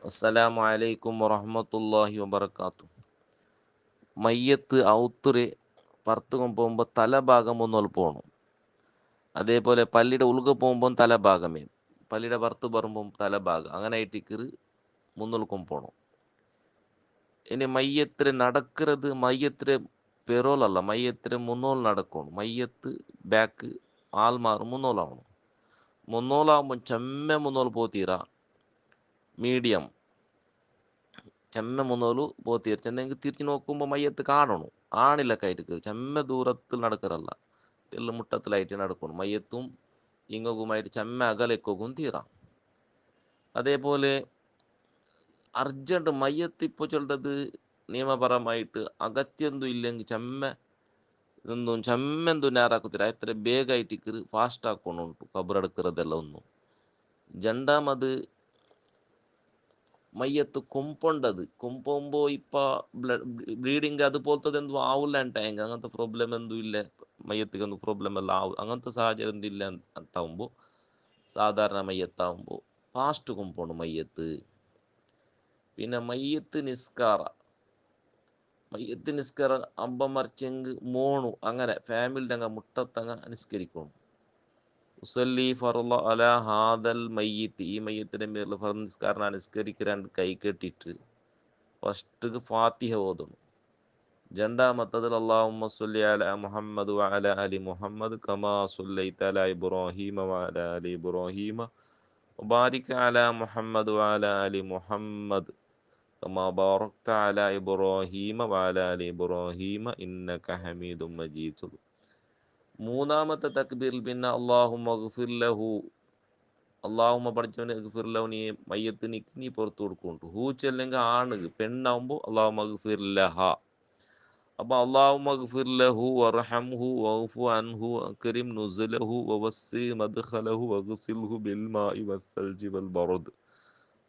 അസ്സലാമു അലൈക്കും വറഹ്മത്തുള്ളാഹി വബറകാതുഹു. മയ്യത്ത് ഔത്തുറ് പുറത്ത് പോകുമ്പോൾ തലഭാഗം ഒന്നോൽ പോകണം. അതേപോലെ പള്ളിയുടെ ഉൾക പോകുമ്പോൾ തലഭാഗമേ, പള്ളിയുടെ പുറത്ത് പറയുമ്പോൾ തലഭാഗം, അങ്ങനെ ആയിട്ട് മുന്നോൽക്കും പോകണം. ഇനി മയ്യത്തിന് നടക്കുന്നത് മയ്യത്തിന് പെറോലല്ല, മയ്യത്തിന് മുന്നോൽ നടക്കണം. മയ്യത്ത് ബാക്ക് ആൽമാർ മുന്നോലാവണം. മുന്നോലാവുമ്പോൾ ചെമ്മ മുന്നോൽ പോത്തീരാ, മീഡിയം ചെമ്മ മുന്നോല് പോത്തീർ ചെന്നെങ്കിൽ തിരിച്ച് നോക്കുമ്പോൾ മയ്യത്ത് കാണണം. ആണിലൊക്കെ ആയിട്ട് ചെമ്മ ദൂരത്തിൽ നടക്കാറല്ല, തെല്ല് മുട്ടത്തിലായിട്ട് നടക്കണം. മയ്യത്തും ഇങ്ങകുമായിട്ട് ചെമ്മ അകലെക്കും തീരാം. അതേപോലെ അർജൻറ്റ് മയ്യത്ത് ഇപ്പോൾ ചൊല്ലത് നിയമപരമായിട്ട് അഗത്യൊന്നും ഇല്ലെങ്കിൽ ചെമ്മെന്തും നേരാക്കത്തില്ല. എത്ര ಬೇಗಾയിട്ട് ഫാസ്റ്റ് ആക്കണുಂಟು കബറെടുக்கிறದೆಲ್ಲ ഒന്നും. രണ്ടാമത് മയ്യത്ത് കൊമ്പുമ്പോൾ ഇപ്പോൾ ബ്ലീഡിങ് അതുപോലത്തെ എന്തും ആവില്ല ഉണ്ടായെങ്കിൽ അങ്ങനത്തെ പ്രോബ്ലം എന്തും ഇല്ല. മയ്യത്തിക്കൊന്നും പ്രോബ്ലം എല്ലാം ആവും. അങ്ങനത്തെ സാഹചര്യം എന്തും ഇല്ല ഉണ്ടാവുമ്പോൾ സാധാരണ മയ്യത്താവുമ്പോൾ ഫാസ്റ്റ് കൊമ്പോണ് മയ്യത്ത്. പിന്നെ മയ്യത്ത് നിസ്കാരം അമ്പ മറിച്ചെങ്ക് മോണു അങ്ങനെ ഫാമിലിൻ്റെ അങ്ങ് മുട്ടത്തങ്ങ നിസ്കരിക്കണം. ഉസല്ലി ഫർള അല ഹാദൽ മയ്യത്ത്, ഈ മയ്യത്തിൻ്റെ പേരിൽ ഫർദ് നിസ്കാരം നിസ്കരിക്കാൻ കൈ കെട്ടിയിട്ട് ഫസ്റ്റ് ഫാത്തിഹ ഓതണം. രണ്ടാമത്തതിൽ അല്ലാഹുമ്മ സ്വല്ലി അലാ മുഹമ്മദ് വഅല അലി മുഹമ്മദ് കമാ സ്വല്ലൈത അലാ ഇബ്രാഹീമ വഅല അലി ഇബ്രാഹീമ വബാരിക് അലാ മുഹമ്മദ് വഅല അലി മുഹമ്മദ് കമാ ബാറക്ത അലാ ഇബ്രാഹീമ വഅല അലി ഇബ്രാഹീമ ഇന്നക ഹമീദും മജീദ്. മൂന്നാമത്തെ തക്ബീറിൽ പിന്നെ അല്ലാഹുമ്മഗ്ഫിർ ലഹു, അള്ളാഹുമ്മ പഠിച്ചവന് ഗഫിർ ലഹു, നീ മയ്യത്തിന് നീ പുറത്തു കൊടുക്കുന്നുണ്ട്. ഹൂ ചെല്ലെങ്കിൽ ആണ്, പെണ്ണാവുമ്പോൾ അല്ലാഹുമ്മഗ്ഫിർ ലഹ. അപ്പോൾ അല്ലാഹുമ്മഗ്ഫിർ ലഹു വർഹംഹു വഅഫു അൻഹു അക്രിം നുസുലഹു വവസ്സി മദ്ഖലഹു വഗ്സിൽഹു ബിൽ മാഇ വസ്സൽജി വൽ ബർദ്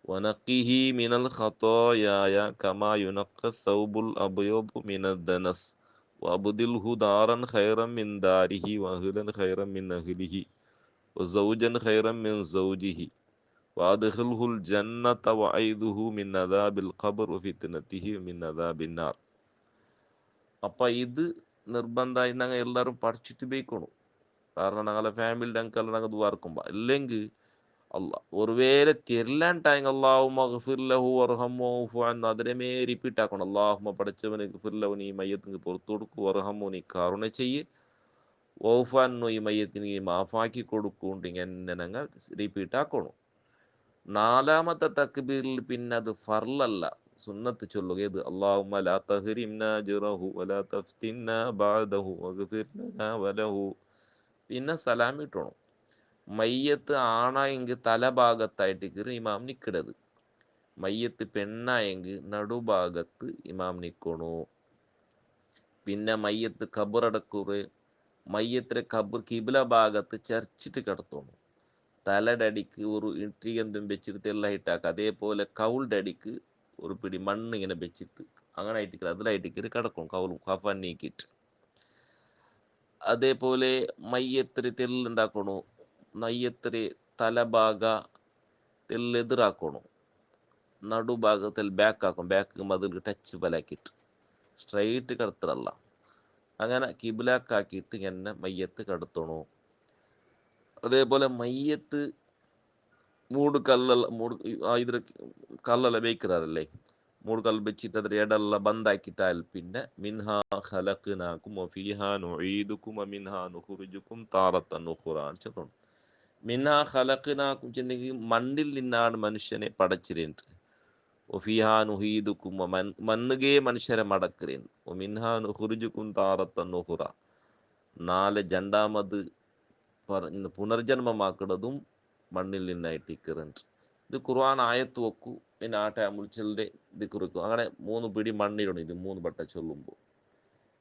വനഖിഹി മിനൽ ഖതായായ കമാ യുനഖ സൗബുൽ അബ്യദ് മിനദ് ദനസ് വഅബ്ദിൽഹു ദാറൻ ഖൈറൻ മിൻ ദാരിഹി വഅഹ്ലൻ ഖൈറൻ മിൻ അഹ്ലിഹി വസൗജൻ ഖൈറൻ മിൻ സൗജിഹി വഅദ്ഖിൽഹുൽ ജന്നത വഅയ്ദുഹു മിൻ അദാബിൽ ഖബ്ർ വഫിത്നതിഹി മിൻ അദാബിൻ നാർ. അപ്പം ഇത് നിർബന്ധമായി ഞങ്ങൾ എല്ലാവരും പഠിച്ചിട്ട് ഉപയോഗിക്കണം. കാരണം ഞങ്ങളെ ഫാമിലിയുടെ അങ്കെല്ലാം ഞങ്ങൾ ദ്വാർക്കുമ്പോൾ അല്ലെങ്കിൽ ഒരുവേള തിരലാണ്ടായെങ്കിൽ അല്ലാഹുമ്മ ഗഫിർ ലഹു വർഹംഹു വഅഫു അൻഹു അതിനെ റിപ്പീറ്റ് ആക്കണം. അല്ലാഹുമ്മ പഠിച്ചവന് ഗഫിർ ലഹു, നീ മയ്യത്തിന് പുറത്തു കൊടുക്കും, വർഹംഹു നീ കരുണ ചെയ്യ്, വഅഫു അൻഹു ഈ മയ്യത്തിന് മാഫാക്കി കൊടുക്കുന്നുണ്ട്. ഇങ്ങനെ ഞങ്ങൾ റിപ്പീറ്റ് ആക്കണം. നാലാമത്തെ തക്ബീറിൽ പിന്നെ അത് ഫർളല്ല, സുന്നത്ത് ചൊല്ലുക. ഇത് അല്ലാഹുമ്മ ലാ തഹ്രിംനാ അജ്റഹു വലാ തഫ്തിന്നാ ബഅദഹു വഗ്ഫിർ ലനാ വലഹു. പിന്നെ സലാം ഇട്ടണം. മയ്യത്ത് ആണായെങ്കിൽ തലഭാഗത്തായിട്ട് ഇമാം നിൽക്കരുത്. മയ്യത്ത് പെണ്ണായെങ്കിൽ നടുഭാഗത്ത് ഇമാം നിൽക്കണു. പിന്നെ മയ്യത്ത് ഖബറടക്കുക, മയ്യത്തിലെ കിബില ഭാഗത്ത് ചർച്ചിട്ട് കിടത്തണം. തലയുടെ അടിക്ക് ഒരു ഇട്ടി എന്തും വെച്ചിട്ട് എല്ലാം ഇട്ടാക്കുക. അതേപോലെ കൗളുടെ അടിക്ക് ഒരു പിടി മണ്ണ് ഇങ്ങനെ വെച്ചിട്ട് അങ്ങനെ ആയിട്ട് അതിലായിട്ട് കിടക്കണം, കൗളും കഫൻ നീക്കിയിട്ട്. അതേപോലെ മയ്യത്തിന് തെല്ലെന്താക്കണു, മയ്യത്തിന് തലഭാഗ തെല്ലെതിറാക്കണു, നടുഭാഗത്തിൽ ബാക്ക് മതിൽ ടച്ച് ബലാക്കിയിട്ട് സ്ട്രൈറ്റ് കിടത്തലല്ല, അങ്ങനെ കിബിലാക്കാക്കിയിട്ട് എന്നെ മയ്യത്ത് കിടത്തണു. അതേപോലെ മയ്യത്ത് ഇതിൽ കല്ലെല്ലാം വേയ്ക്കാറല്ലേ, മൂട് കല്ല് വെച്ചിട്ട് അതിൽ ഇടെല്ലാം ബന്ധാക്കിയിട്ടാൽ പിന്നെ മിൻഹാ ഖലഖ്നാകും വഫീഹാ നുഈദുകും വമിൻഹാ നുഖ്റിജുകും താറത്തൻ ഉഖ്റാ ചൊല്ലണം. മിൻഹാ ഖലഖ്നാകും ചെന്നെങ്കിൽ മണ്ണിൽ നിന്നാണ് മനുഷ്യനെ പടച്ചിരേണ്ടത്. വഫീഹാ നുഈദുകും മണ്ണുകേ മനുഷ്യരെ മടக்கிறേൻ. വമിൻഹാ നുഖ്റിജുകും താറത്തൻ ഉഖ്റാ, നാല് രണ്ടാമത് പുനർജന്മമാക്കുന്നതും മണ്ണിൽ നിന്നായിട്ട് ഇക്കറുണ്ട്. ഇത് ഖുർആൻ ആയത്ത് വെക്കൂ, പിന്നെ ആട്ടെ മുൾച്ചലിൻ്റെ ഇത് കുറിക്കും. അങ്ങനെ 3 പിടി മണ്ണിടണം ഇത് 3 വട്ടം ചൊല്ലുമ്പോൾ.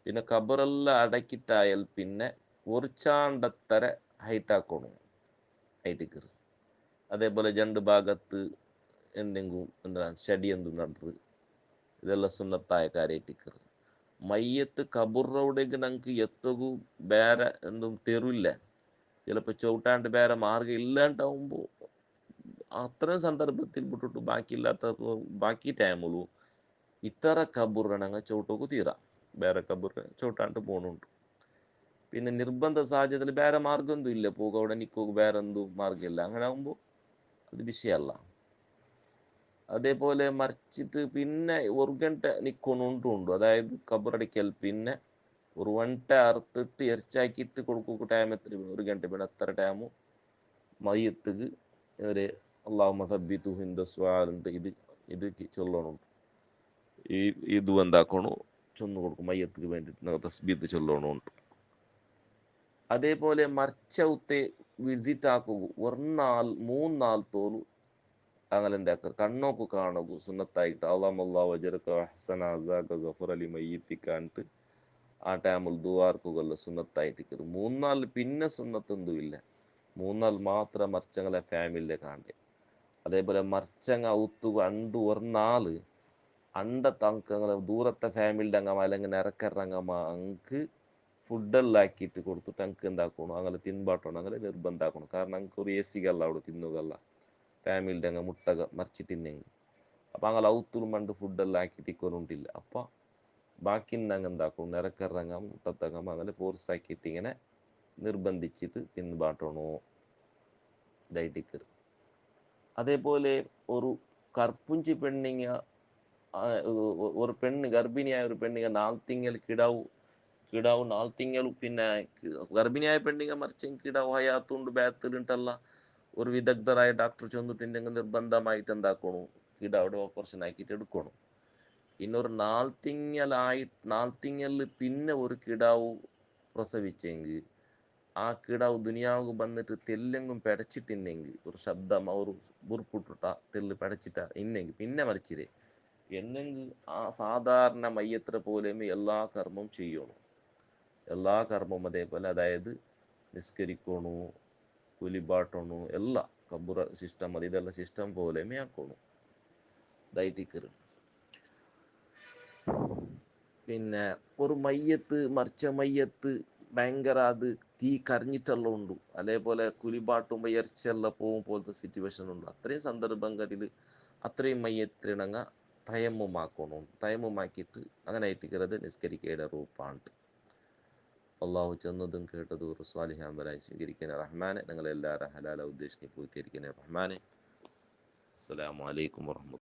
പിന്നെ ഖബറെല്ലാം അടക്കിയിട്ടായാൽ പിന്നെ കുറച്ചാണ്ടത്തര ഹൈറ്റാക്കണം, ഹൈറ്റിക്കറ്. അതേപോലെ 2 ഭാഗത്ത് എന്തെങ്കിലും ചെടി എന്തും നടറ്, ഇതെല്ലാം സുന്നത്തായ കാര്യമായിട്ടിക്കറ്. മയ്യത്ത് കബുറവിടേക്ക് ഞങ്ങൾക്ക് എത്തകൂ വേറെ എന്തും തെറില്ല, ചിലപ്പോൾ ചവിട്ടാണ്ട് വേറെ മാർഗം ഇല്ലാണ്ടാവുമ്പോൾ അത്രയും സന്ദർഭത്തിൽ വിട്ടിട്ട് ബാക്കിയില്ലാത്ത ബാക്കി ടൈമുള്ളൂ ഇത്ര കബുറണങ്ങ ചോട്ടോക്ക് തീരാം ಬೇರೆ ಕಬ್ಬುರ ಚೌಟಾಂಟು പോണുണ്ട്. പിന്നെ നിർബന്ധ സാഹചര്യത്തിൽ ಬೇರೆ മാർഗമൊന്നും ഇല്ല, പോക അവിടെ നിൽക്കുക, ಬೇರೆ എന്തും മാർഗമില്ല. അങ്ങനെ ആകുമ്പോൾ അത് വിഷയമല്ല. അതേപോലെ മറിച്ചിട്ട് പിന്നെ ഒരു ഗಂಟೆ നിൽക്കണുണ്ടുണ്ട്, അതായത് കബറടിക്കൽ പിന്നെ ഒരു 1 ಗಂಟೆ അറുത്തിട്ട് ഇറച്ചാക്കിയിട്ട് കൊടുക്കുക. ടൈം എത്ര? ഒരു ഗಂಟೆ. പിന്നെ എത്ര ടൈമു മയ്യത്തുക്ക് ഒരു അള്ളാഹുമ്മ സബ്ബിതു ഹിന്ദു സ്വാലുണ്ട്, ഇത് ചൊല്ലണുണ്ട്. ഇത് എന്താക്കണു ചൊന്നു കൊടുക്കും മയ്യത്തുക്ക് വേണ്ടിയിട്ട് തസ്ബീത്ത് ചൊല്ലണുണ്ട്. അതേപോലെ മർച്ചൗത്തെ വിസിറ്റ് ആക്കുക ഒരു നാൾ 3 നാൾ തോറും അങ്ങനെ എന്താക്കുക കണ്ണോക്ക് കാണുക സുന്നത്തായിട്ട് അള്ളാഹു വജറക ഹസന അസാക ഗഫർ അലി മയ്യത്തിക്കാണ്ട് ആ ടൈമിൽ ദുവാർക്കുള്ള സുന്നത്തായിട്ട് 3 നാൾ പിന്നെ സുന്നത്തൊന്നും ഇല്ല. 3 നാൾ മാത്രം മർച്ചങ്ങളെ ഫാമിലിയെ കാണേ. അതേപോലെ മർച്ചങ്ങ ഔത്തുക അണ്ട് ഒരു നാള് അണ്ട തങ്കങ്ങൾ ദൂരത്തെ ഫാമിലിയുടെ അംഗം അല്ലെങ്കിൽ ഇറക്കറങ്ങമ്മ അങ്ക് ഫുഡെല്ലാം ആക്കിയിട്ട് കൊടുത്തിട്ട് അങ്ക് എന്താക്കണം അങ്ങനെ തിൻപാട്ടണം, അങ്ങനെ നിർബന്ധമാക്കണം. കാരണം അങ്ക് ഒരു സിഗല്ല അവിടെ തിന്നുകല്ല ഫാമിലിയുടെ അങ്ങ് മുട്ട മറിച്ചിട്ട് തിന്നെങ്കിൽ. അപ്പം അങ്ങനെ ഔത്തും പണ്ട് ഫുഡെല്ലാം ആക്കിയിട്ട് ഇക്കൊണ്ടില്ല. അപ്പം ബാക്കി അങ്ങ് എന്താക്കണം ഇറക്കറങ്ങാം മുട്ടത്തങ്ങം അങ്ങനെ പോർസാക്കിയിട്ട് ഇങ്ങനെ നിർബന്ധിച്ചിട്ട് തിൻപാട്ടണോ ഇതായിട്ട്. അതേപോലെ ഒരു കർപ്പുഞ്ചി പെണ്ണിങ്ങ ഒരു പെണ്ണ് ഗർഭിണിയായ ഒരു പെണ്ണിങ്ങ 4 തിങ്കൾ കിടാവ് 4 തിങ്കൾ പിന്നെ ഗർഭിണിയായ പെണ്ണിങ്ങ മറിച്ചെങ്കിൽ കിടാവ് ഹയാത്തുണ്ട് ബാത്തിലുണ്ടല്ല ഒരു വിദഗ്ധരായ ഡോക്ടർ ചെന്നിട്ടുണ്ടെങ്കിൽ നിർബന്ധമായിട്ട് എന്താക്കണു കിടാവിടെ ഓപ്പറേഷൻ ആക്കിയിട്ട് എടുക്കണം. ഇന്നൊരു 4 തിങ്കളിൽ പിന്നെ ഒരു കിടാവ് പ്രസവിച്ചെങ്കിൽ ആ കിടാവ് ദുനിയാവ് വന്നിട്ട് തെല്ലെങ്കും പിടച്ചിട്ടിന്നെങ്കിൽ ഒരു ശബ്ദം ഒരു ബുർപ്പിട്ടിട്ട തെല്ല് പിടച്ചിട്ട ഇന്നെങ്കിൽ പിന്നെ മരിച്ചിരേ എന്നെങ്കിൽ ആ സാധാരണ മയ്യത്ര പോലെയും എല്ലാ കർമ്മവും ചെയ്യണം. എല്ലാ കർമ്മവും അതേപോലെ, അതായത് നിസ്കരിക്കണു, കുലിബാട്ടണു, എല്ലാ കബുറ സിസ്റ്റം അത് ഇതെല്ലാം സിസ്റ്റം പോലെയും ആക്കണു ഇതായിട്ട്. പിന്നെ ഒരു മയ്യത്ത് മറിച്ച മയ്യത്ത് ഭയങ്കര അത് തീ കരഞ്ഞിട്ടെല്ലാം ഉണ്ട്, അതേപോലെ കുലിബാട്ടുമ്പോൾ ഇറച്ചെല്ലാം പോകും പോലത്തെ സിറ്റുവേഷൻ ഉണ്ട്. അത്രയും സന്ദർഭങ്ങളിൽ അത്രയും മയ്യത്തിനങ്ങ തയമ്മുമാക്കണം. തയമ്മുമാക്കിയിട്ട് അങ്ങനെ ആയിട്ടിക്കുന്നത് നിസ്കരിക്കയുടെ റൂപ്പാണ്. അള്ളാഹു ചെന്നതും കേട്ടതും സ്വാലിഹാമ്പലായി സ്വീകരിക്കുന്ന റഹ്മാനെ, ഞങ്ങളെല്ലാവരും ഹലാല ഉദ്ദേശിച്ച് പൂർത്തീകരിക്കുന്ന റഹ്മാനെ. അസ്സലാമു അലൈക്കും വറഹ്മത്തുള്ളാഹി.